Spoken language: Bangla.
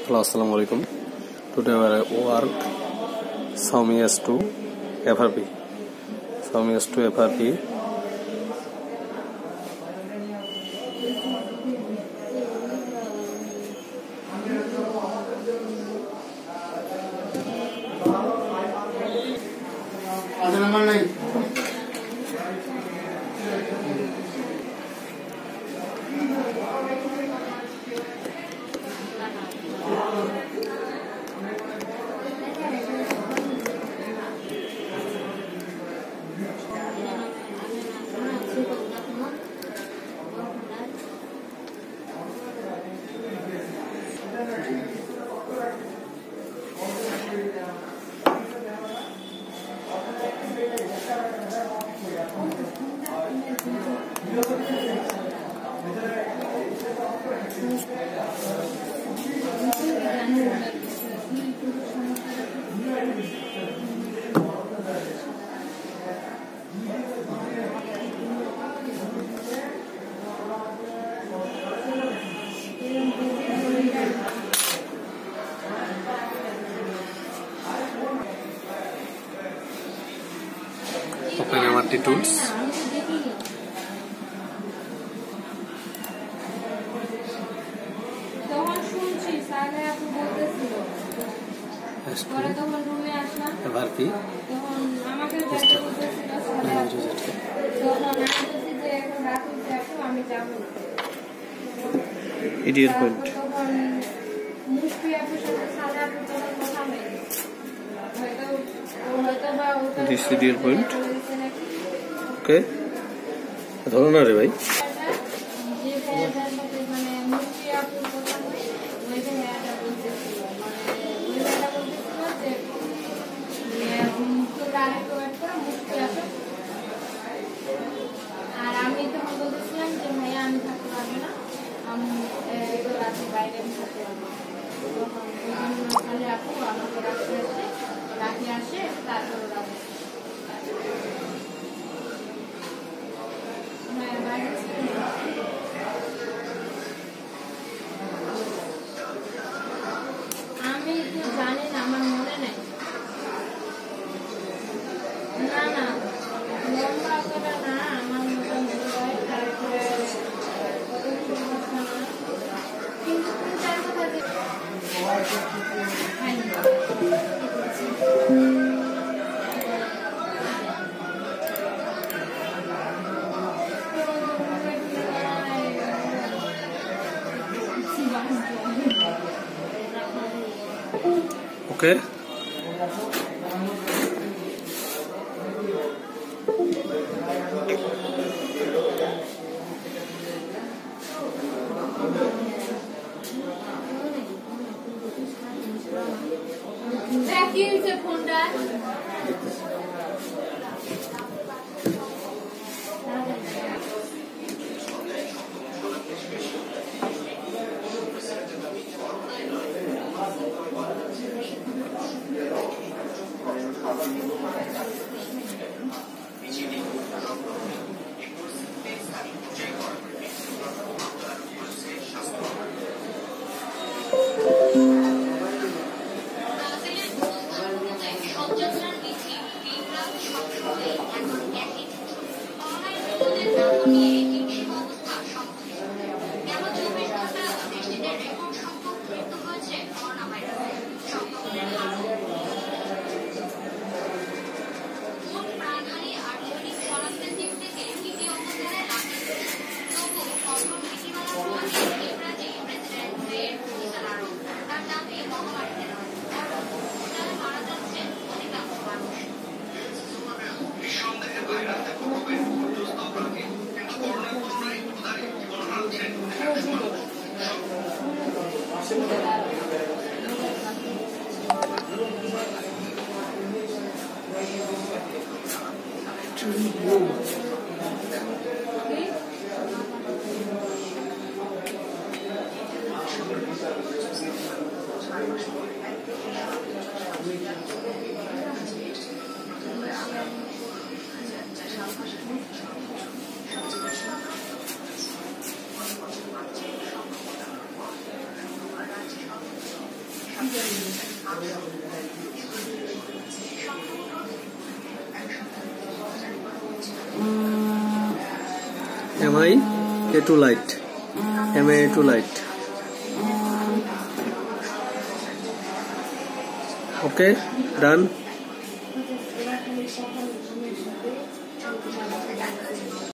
Hello, assalamu alaikum. Today we will work Xiaomi S2 FRP. Xiaomi S2 FRP. Open MRT tools. FRP. Idiot point. This idiot point. Okay. ধরো না রে ভাই। আর আমি তো বলতেছিলাম যে ভাইয়া আমি থাকতে পারবো না, আমি রাতে বাইরে থাকতে পারবো, রাখো আমাকে রাখি আসে তারপরে রাখো। আমি তো জানি না, আমার মনে নেই। না না লম্বা করে না, আমার মতো মনে হয়। তারপরে কিন্তু চার কথা Okay. Vacuum se phone Am I too light? Am I too light? Okay, done.